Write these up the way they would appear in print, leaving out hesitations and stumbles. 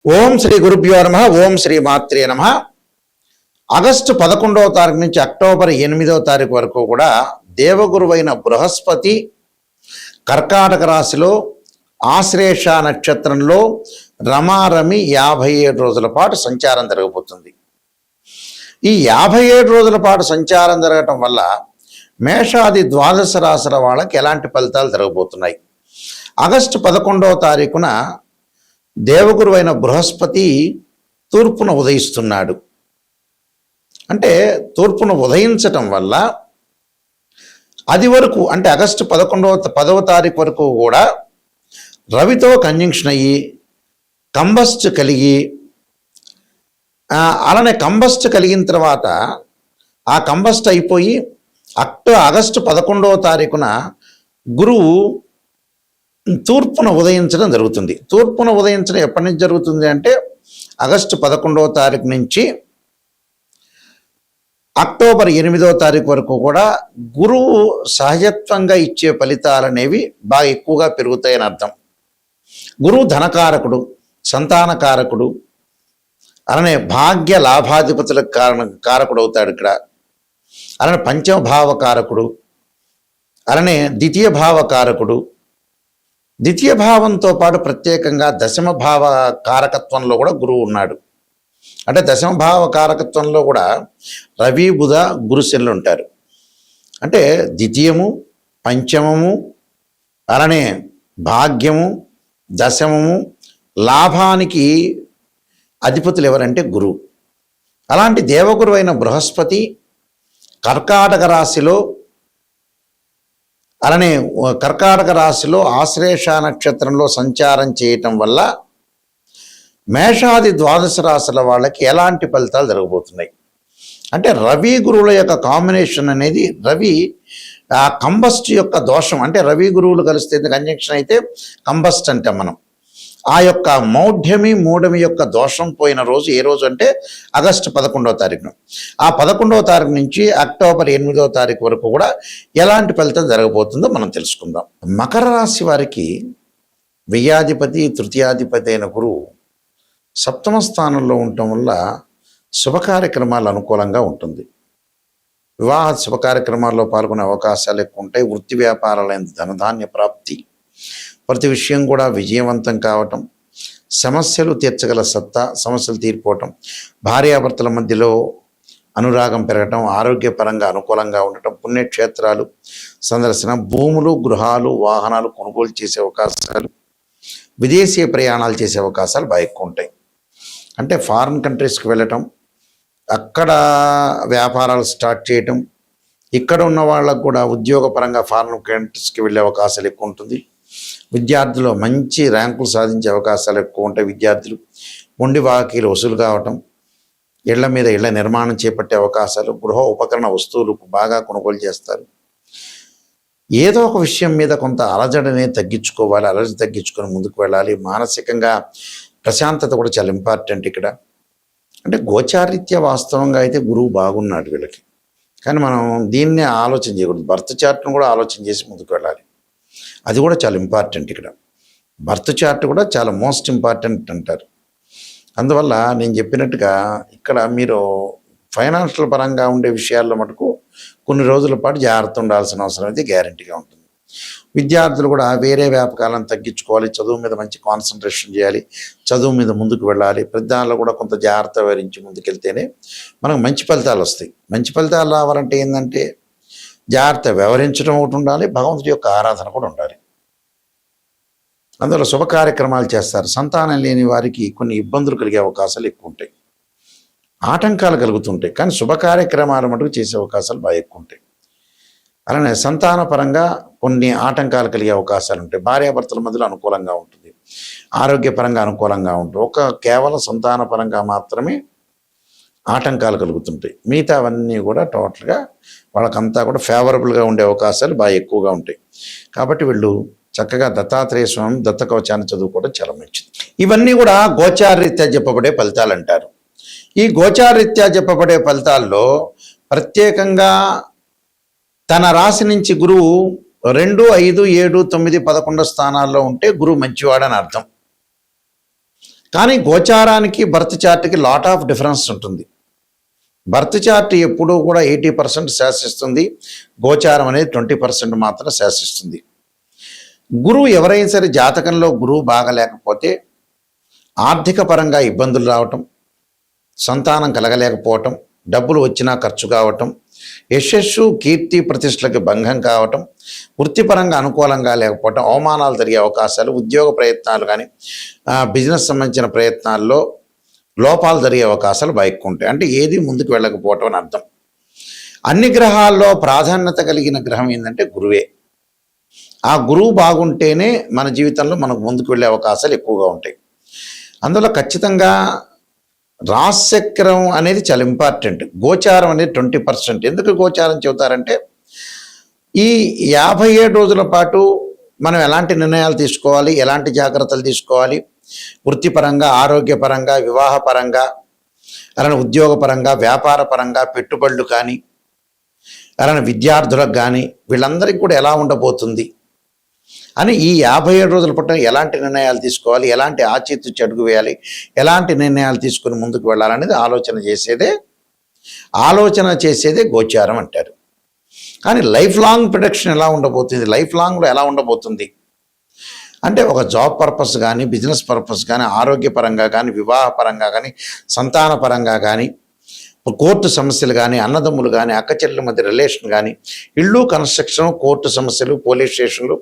ఓం శ్రీ గురుభ్యో నమః. ఓం శ్రీ మాత్రే నమః. ఆగస్టు 11వ తారీఖు నుంచి అక్టోబర్ 8వ తారీఖు వరకు కూడా దేవగురువైన బృహస్పతి కర్కాటక రాశిలో ఆశ్లేష నక్షత్రంలో రమారమి 57 రోజుల పాటు సంచారం జరగబోతుంది. ఈ 57 రోజుల పాటు సంచారం జరగటం వల్ల మేషాది ద్వాదశ రాశుల వాళ్ళకి ఎలాంటి ఫలితాలు జరగబోతున్నాయి? ఆగస్టు 11వ తారీఖున దేవగురువైన బృహస్పతి తూర్పున ఉదయిస్తున్నాడు. అంటే తూర్పున ఉదయించటం వల్ల అది వరకు అంటే ఆగస్టు 10వ తారీఖు వరకు కూడా రవితో కంజంక్షన్ అయ్యి కంబస్ట్ కలిగి అలానే కంబస్ట్ కలిగిన తర్వాత ఆ కంబస్ట్ అయిపోయి ఆగస్టు 11వ తారీఖున గురువు తూర్పున ఉదయించడం జరుగుతుంది. తూర్పున ఉదయించడం ఎప్పటి నుంచి జరుగుతుంది అంటే ఆగస్టు 11వ తారీఖు నుంచి అక్టోబర్ 8వ తారీఖు వరకు కూడా గురువు సహజత్వంగా ఇచ్చే ఫలితాలు అనేవి బాగా ఎక్కువగా పెరుగుతాయని అర్థం. గురువు ధనకారకుడు, సంతానకారకుడు, అలానే భాగ్య లాభాధిపతులకు కారకుడు అవుతాడు ఇక్కడ. అలానే పంచమ భావకారకుడు, అలానే ద్వితీయ భావకారకుడు. ద్వితీయ భావంతో పాటు ప్రత్యేకంగా దశమ భావ కారకత్వంలో కూడా గురువు ఉన్నాడు. అంటే దశమ భావ కారకత్వంలో కూడా రవి బుధ గురుశనులు ఉంటారు. అంటే ద్వితీయము, పంచమము, అలానే భాగ్యము, దశమము, లాభానికి అధిపతులు ఎవరంటే గురువు. అలాంటి దేవగురు అయిన బృహస్పతి కర్కాటక రాశిలో అలానే కర్కాటక రాశిలో ఆశ్లేష నక్షత్రంలో సంచారం చేయటం వల్ల మేషాది ద్వాదశ రాశుల వాళ్ళకి ఎలాంటి ఫలితాలు జరగబోతున్నాయి అంటే రవి గురువుల యొక్క కాంబినేషన్ అనేది రవి ఆ కంబస్ట్ యొక్క దోషం అంటే రవి గురువులు కలిస్తే కంజంక్షన్ అయితే కంబస్ట్ అంటే మనం ఆ యొక్క మౌఢ్యమి మూఢమి యొక్క దోషం పోయిన రోజు ఏ రోజు అంటే ఆగస్టు 11వ తారీఖున. ఆ 11వ తారీఖు నుంచి అక్టోబర్ 8వ తారీఖు వరకు కూడా ఎలాంటి ఫలితం జరగబోతుందో మనం తెలుసుకుందాం. మకర రాశి వారికి వ్యయాధిపతి తృతీయాధిపతి అయిన గురువు సప్తమ స్థానంలో ఉండటం వల్ల శుభ కార్యక్రమాలు అనుకూలంగా ఉంటుంది. వివాహ శుభ కార్యక్రమాల్లో పాల్గొనే అవకాశాలు ఎక్కువ ఉంటాయి. వృత్తి వ్యాపారాలైన ధనధాన్య ప్రాప్తి, ప్రతి విషయం కూడా విజయవంతం కావటం, సమస్యలు తీర్చగల సత్తా, సమస్యలు తీరిపోవటం, భార్యాభర్తల మధ్యలో అనురాగం పెరగటం, ఆరోగ్యపరంగా అనుకూలంగా ఉండటం, పుణ్యక్షేత్రాలు సందర్శన, భూములు గృహాలు వాహనాలు కొనుగోలు చేసే అవకాశాలు, విదేశీ ప్రయాణాలు చేసే అవకాశాలు బాగా ఎక్కువ ఉంటాయి. అంటే ఫారిన్ కంట్రీస్కి వెళ్ళటం, అక్కడ వ్యాపారాలు స్టార్ట్ చేయటం, ఇక్కడ ఉన్న వాళ్ళకు కూడా ఉద్యోగపరంగా ఫారిన్ కంట్రీస్కి వెళ్ళే అవకాశాలు ఎక్కువ ఉంటుంది. విద్యార్థులు మంచి ర్యాంకులు సాధించే అవకాశాలు ఎక్కువ ఉంటాయి. విద్యార్థులు మొండి బాకీలు వసూలు కావటం, ఇళ్ల మీద ఇళ్ల నిర్మాణం చేపట్టే అవకాశాలు, గృహ ఉపకరణ వస్తువులు బాగా కొనుగోలు చేస్తారు. ఏదో ఒక విషయం మీద కొంత అలజడిని తగ్గించుకోవాలి, అలజడి తగ్గించుకొని ముందుకు వెళ్ళాలి. మానసికంగా ప్రశాంతత కూడా చాలా ఇంపార్టెంట్ ఇక్కడ. అంటే గోచారీత్యా వాస్తవంగా అయితే గురువు బాగున్నాడు వీళ్ళకి, కానీ మనం దీన్నే ఆలోచన చేయకూడదు. బర్త్ చార్ట్ను కూడా ఆలోచన చేసి ముందుకు వెళ్ళాలి. అది కూడా చాలా ఇంపార్టెంట్ ఇక్కడ. బర్త్ చార్ట్ కూడా చాలా మోస్ట్ ఇంపార్టెంట్ అంటారు. అందువల్ల నేను చెప్పినట్టుగా ఇక్కడ మీరు ఫైనాన్షియల్ పరంగా ఉండే విషయాల్లో మటుకు కొన్ని రోజుల పాటు జాగ్రత్త ఉండాల్సిన అవసరం అయితే గ్యారంటీగా ఉంటుంది. విద్యార్థులు కూడా వేరే వ్యాపకాలను తగ్గించుకోవాలి, చదువు మీద మంచి కాన్సన్ట్రేషన్ చేయాలి, చదువు మీద ముందుకు వెళ్ళాలి. పెద్దల్లో కూడా కొంత జాగ్రత్త వహించి ముందుకెళ్తేనే మనకు మంచి ఫలితాలు వస్తాయి. మంచి ఫలితాలు రావాలంటే ఏంటంటే జాగ్రత్త వ్యవహరించడం ఒకటి ఉండాలి, భగవంతుడి యొక్క ఆరాధన కూడా ఉండాలి. అందువల్ల శుభ కార్యక్రమాలు చేస్తారు. సంతానం లేని వారికి కొన్ని ఇబ్బందులు కలిగే అవకాశాలు ఎక్కువ ఉంటాయి, ఆటంకాలు కలుగుతుంటాయి. కానీ శుభ కార్యక్రమాలు మటుకు చేసే అవకాశాలు బాగా ఎక్కువ ఉంటాయి. అలానే సంతాన పరంగా కొన్ని ఆటంకాలు కలిగే అవకాశాలు ఉంటాయి. భార్యాభర్తల మధ్యలో అనుకూలంగా ఉంటుంది, ఆరోగ్యపరంగా అనుకూలంగా ఉంటుంది. కేవలం సంతాన పరంగా మాత్రమే ఆటంకాలు కలుగుతుంటాయి. మిగతా అవన్నీ కూడా టోటల్గా వాళ్ళకంతా కూడా ఫేవరబుల్గా ఉండే అవకాశాలు బాగా ఎక్కువగా ఉంటాయి. కాబట్టి వీళ్ళు చక్కగా దత్తాత్రేయ స్వామి దత్త కవచాన్ని చదువుకోవడం చాలా మంచిది. ఇవన్నీ కూడా గోచారరీత్యా చెప్పబడే ఫలితాలు అంటారు. ఈ గోచారరీత్యా చెప్పబడే ఫలితాల్లో ప్రత్యేకంగా తన రాశి నుంచి గురువు 2, 5, 7, 9, 11 స్థానాల్లో ఉంటే గురువు మంచివాడని అర్థం. కానీ గోచారానికి బర్త్ చార్ట్కి లాట్ ఆఫ్ డిఫరెన్స్ ఉంటుంది. బర్త్ చార్ట్ ఎప్పుడూ కూడా 80% శాసిస్తుంది, గోచారం అనేది 20% మాత్రం శాసిస్తుంది. గురువు ఎవరైనా సరే జాతకంలో గురువు బాగలేకపోతే ఆర్థిక పరంగా ఇబ్బందులు రావటం, సంతానం కలగలేకపోవటం, డబ్బులు వచ్చినా ఖర్చు కావటం, యశస్సు కీర్తి ప్రతిష్టలకు భంగం కావటం, వృత్తిపరంగా అనుకూలంగా లేకపోవటం, అవమానాలు జరిగే అవకాశాలు, ఉద్యోగ ప్రయత్నాలు కానీ బిజినెస్ సంబంధించిన ప్రయత్నాల్లో లోపాలు జరిగే అవకాశాలు బాగా ఉంటాయి. అంటే ఏది ముందుకు వెళ్ళకపోవటం అని అర్థం. అన్ని గ్రహాల్లో ప్రాధాన్యత కలిగిన గ్రహం ఏంటంటే గురువే. ఆ గురువు బాగుంటేనే మన జీవితంలో మనకు ముందుకు వెళ్ళే అవకాశాలు ఎక్కువగా ఉంటాయి. అందులో ఖచ్చితంగా రాశిచక్రం అనేది చాలా ఇంపార్టెంట్. గోచారం అనేది 20%. ఎందుకు గోచారం చెబుతారంటే ఈ 57 రోజుల పాటు మనం ఎలాంటి నిర్ణయాలు తీసుకోవాలి, ఎలాంటి జాగ్రత్తలు తీసుకోవాలి, వృత్తిపరంగా, ఆరోగ్యపరంగా, వివాహపరంగా, అలానే ఉద్యోగపరంగా, వ్యాపార పరంగా, పెట్టుబడులు కానీ, అలానే విద్యార్థులకు కానీ, వీళ్ళందరికీ కూడా ఎలా ఉండబోతుంది అని ఈ 57 రోజుల పట్ల ఎలాంటి నిర్ణయాలు తీసుకోవాలి, ఎలాంటి ఆచితూచి అడుగు వేయాలి, ఎలాంటి నిర్ణయాలు తీసుకుని ముందుకు వెళ్ళాలనేది ఆలోచన చేసేదే గోచారం అంటారు. కానీ లైఫ్ లాంగ్ ప్రొడక్షన్ ఎలా ఉండబోతుంది, లైఫ్ లాంగ్లో ఎలా ఉండబోతుంది అంటే ఒక జాబ్ పర్పస్ కానీ, బిజినెస్ పర్పస్ కానీ, ఆరోగ్యపరంగా కానీ, వివాహపరంగా కానీ, సంతానపరంగా కానీ, కోర్టు సమస్యలు కానీ, అన్నదమ్ములు కానీ, అక్కచెల్లెల మధ్య రిలేషన్ కానీ, ఇళ్ళు కన్స్ట్రక్షన్, కోర్టు సమస్యలు, పోలీస్ స్టేషన్లు,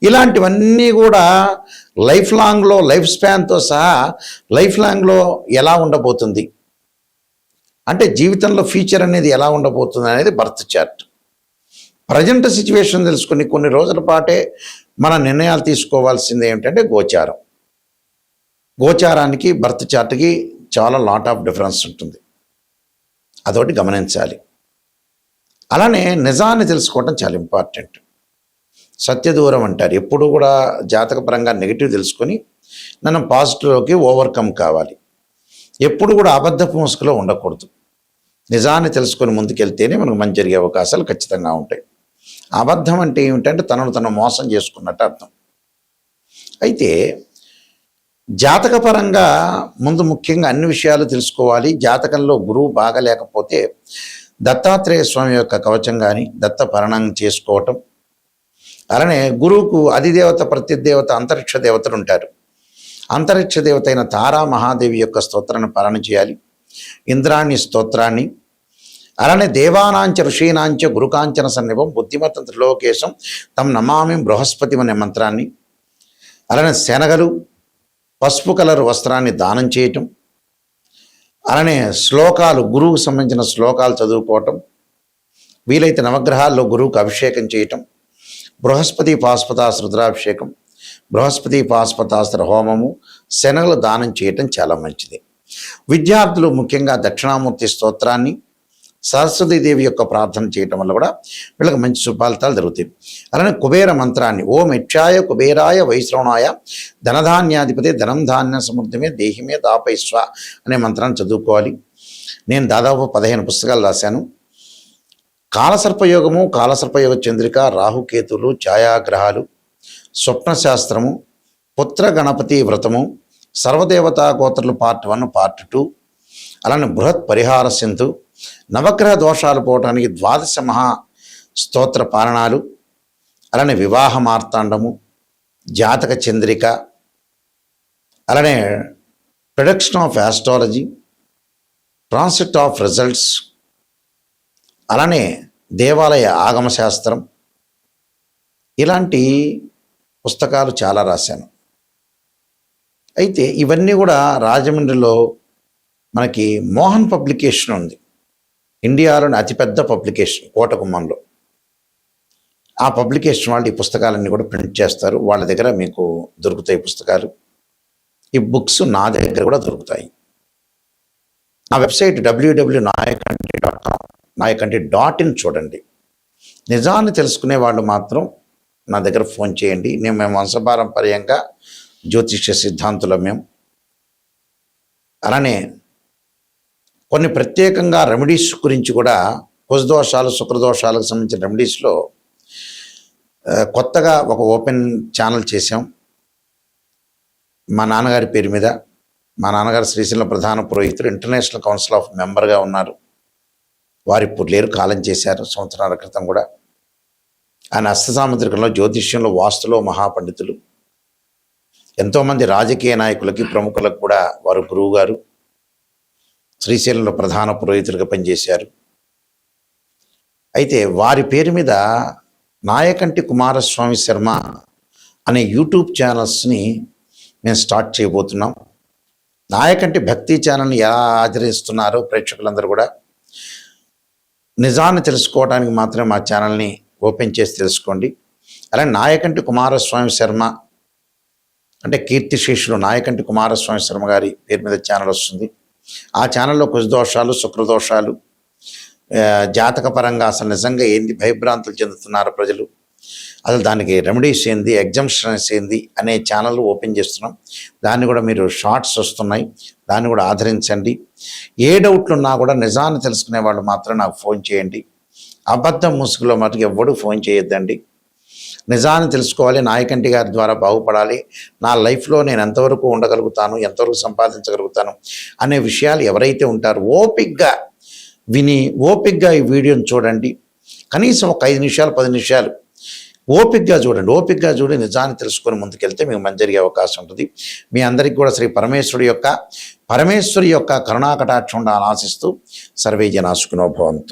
ఇలాంటివన్నీ కూడా లైఫ్ లాంగ్లో, లైఫ్ స్పాన్తో సహా లైఫ్ లాంగ్లో ఎలా ఉండబోతుంది అంటే జీవితంలో ఫ్యూచర్ అనేది ఎలా ఉండబోతుంది అనేది బర్త్ చార్ట్. ప్రజెంట్ సిచ్యువేషన్ తెలుసుకుని కొన్ని రోజుల పాటే మన నిర్ణయాలు తీసుకోవాల్సింది ఏమిటంటే గోచారం. గోచారానికి బర్త్ చార్ట్కి చాలా లాట్ ఆఫ్ డిఫరెన్స్ ఉంటుంది, అదొకటి గమనించాలి. అలానే నిజాన్ని తెలుసుకోవటం చాలా ఇంపార్టెంట్. సత్యదూరం అంటారు. ఎప్పుడు కూడా జాతకపరంగా నెగిటివ్ తెలుసుకొని మనం పాజిటివ్లోకి ఓవర్కమ్ కావాలి. ఎప్పుడు కూడా అబద్ధపు ముసుగులో ఉండకూడదు. నిజాన్ని తెలుసుకొని ముందుకెళ్తేనే మనకు మంచి జరిగే అవకాశాలు ఖచ్చితంగా ఉంటాయి. అబద్ధం అంటే ఏమిటంటే తను మోసం చేసుకున్నట్టు అర్థం. అయితే జాతకపరంగా ముందు ముఖ్యంగా అన్ని విషయాలు తెలుసుకోవాలి. జాతకంలో గురువు బాగలేకపోతే దత్తాత్రేయ స్వామి యొక్క కవచం కానీ, దత్తపరణం చేసుకోవటం, అలానే గురువుకు అధిదేవత, ప్రతిదేవత, అంతరిక్ష దేవతలు ఉంటారు. అంతరిక్ష దేవత అయిన తారా మహాదేవి యొక్క స్తోత్రాన్ని పాలన చేయాలి, ఇంద్రాణి స్తోత్రాన్ని, అలానే దేవానాంచ ఋషీనాంచ గురుకాంచన సన్నిభం బుద్ధిమతం త్రిలోకేశం తం నమామి బృహస్పతి అనే మంత్రాన్ని, అలానే శనగలు, పసుపు కలర్ వస్త్రాన్ని దానం చేయటం, అలానే శ్లోకాలు, గురువుకు సంబంధించిన శ్లోకాలు చదువుకోవటం, వీలైతే నవగ్రహాల్లో గురువుకు అభిషేకం చేయటం, బృహస్పతి పాశుపతాస్త్ర రుద్రాభిషేకం, బృహస్పతి పాశుపతాస్త్ర హోమము, శనగలు దానం చేయటం చాలా మంచిది. విద్యార్థులు ముఖ్యంగా దక్షిణామూర్తి స్తోత్రాన్ని, సరస్వతీదేవి యొక్క ప్రార్థన చేయటం వల్ల కూడా వీళ్ళకి మంచి సుఫలితాలు జరుగుతాయి. అలానే కుబేర మంత్రాన్ని, ఓం యక్షాయ కుబేరాయ వైశ్రవణాయ ధనధాన్యాధిపతి ధనం ధాన్య సమృద్ధిమే దేహిమే దాపైస్వ అనే మంత్రాన్ని చదువుకోవాలి. నేను దాదాపు 15 పుస్తకాలు రాశాను. కాలసర్పయోగము, కాలసర్పయోగ చంద్రిక, రాహుకేతులు, ఛాయాగ్రహాలు, స్వప్నశాస్త్రము, పుత్ర గణపతి వ్రతము, సర్వదేవతా గోత్రలు పార్ట్ 1, పార్ట్ 2, అలానే బృహత్ పరిహార సింధు, నవగ్రహ దోషాలు పోవటానికి 12 మహా స్తోత్ర పారణాలు, అలానే వివాహ మార్తాండము, జాతక చంద్రిక, అలానే production of astrology, transit of results, అలానే దేవాలయ ఆగమ శాస్త్రం, ఇలాంటి పుస్తకాలు చాలా రాశాను. అయితే ఇవన్నీ కూడా రాజమండ్రిలో మనకి మోహన్ పబ్లికేషన్ ఉంది, ఇండియాలోని అతిపెద్ద పబ్లికేషన్ కోటగుమ్మంలో. ఆ పబ్లికేషన్ వాళ్ళు ఈ పుస్తకాలన్నీ కూడా ప్రింట్ చేస్తారు. వాళ్ళ దగ్గర మీకు దొరుకుతాయి పుస్తకాలు. ఈ బుక్స్ నా దగ్గర కూడా దొరుకుతాయి. నా వెబ్సైట్ www.nayakanti.com, nayakanti.in చూడండి. నిజాన్ని తెలుసుకునే వాళ్ళు మాత్రం నా దగ్గర ఫోన్ చేయండి. మేము వంశపారంపర్యంగా జ్యోతిష్య సిద్ధాంతులం మేము. అలానే కొన్ని ప్రత్యేకంగా రెమెడీస్ గురించి కూడా, కుజదోషాలు, శుక్రదోషాలకు సంబంధించిన రెమెడీస్లో కొత్తగా ఒక ఓపెన్ ఛానల్ చేసాం మా నాన్నగారి పేరు మీద. మా నాన్నగారు శ్రీశైలం ప్రధాన పురోహితుడు, ఇంటర్నేషనల్ కౌన్సిల్ ఆఫ్ మెంబర్గా ఉన్నారు. వారు ఇప్పుడు లేరు, కాలం చేశారు సంవత్సరాల క్రితం కూడా. ఆయన హస్తసాముద్రికంలో, జ్యోతిష్యంలో, వాస్తులో మహాపండితులు. ఎంతోమంది రాజకీయ నాయకులకి, ప్రముఖులకు కూడా వారు గురువు గారు. శ్రీశైలంలో ప్రధాన పురోహితులుగా పనిచేశారు. అయితే వారి పేరు మీద నాయకంటి కుమారస్వామి శర్మ అనే యూట్యూబ్ ఛానల్స్ని మేము స్టార్ట్ చేయబోతున్నాం. నాయకంటి భక్తి ఛానల్ని ఎలా ఆచరిస్తున్నారో ప్రేక్షకులందరూ కూడా నిజాన్ని తెలుసుకోవడానికి మాత్రమే మా ఛానల్ని ఓపెన్ చేసి తెలుసుకోండి. అలాగే నాయకంటి కుమారస్వామి శర్మ అంటే కీర్తిశేషులు నాయకంటి కుమారస్వామి శర్మ గారి పేరు మీద ఛానల్ వస్తుంది. ఆ ఛానల్లో కుజదోషాలు, శుక్రదోషాలు, జాతకపరంగా అసలు నిజంగా ఏంది భయభ్రాంతులు చెందుతున్నారు ప్రజలు, అసలు దానికి రెమెడీస్ ఏంది, ఎగ్జామ్షన్స్ ఏంది అనే ఛానల్ ఓపెన్ చేస్తున్నాం. దాన్ని కూడా మీరు షార్ట్స్ వస్తున్నాయి, దాన్ని కూడా ఆదరించండి. ఏ డౌట్లు ఉన్నా కూడా నిజాన్ని తెలుసుకునే వాళ్ళు మాత్రం నాకు ఫోన్ చేయండి. అబద్ధం ముసుగులో మటుకు ఎవ్వడూ ఫోన్ చేయొద్దండి. నిజాన్ని తెలుసుకోవాలి, నాయకంటి గారి ద్వారా బాగుపడాలి, నా లైఫ్లో నేను ఎంతవరకు ఉండగలుగుతాను, ఎంతవరకు సంపాదించగలుగుతాను అనే విషయాలు ఎవరైతే ఉంటారో ఓపిక్గా విని ఓపిక్గా ఈ వీడియోని చూడండి. కనీసం ఒక 5 నిమిషాలు 10 నిమిషాలు ఓపిక్గా చూడండి. ఓపిక్గా చూడి నిజాన్ని తెలుసుకొని ముందుకెళ్తే మీకు మంచి జరిగే అవకాశం ఉంటుంది. మీ అందరికీ కూడా శ్రీ పరమేశ్వరి యొక్క కరుణాకటాక్షం ఉండాలని ఆశిస్తూ సర్వే జనా సుఖినో భవంతు.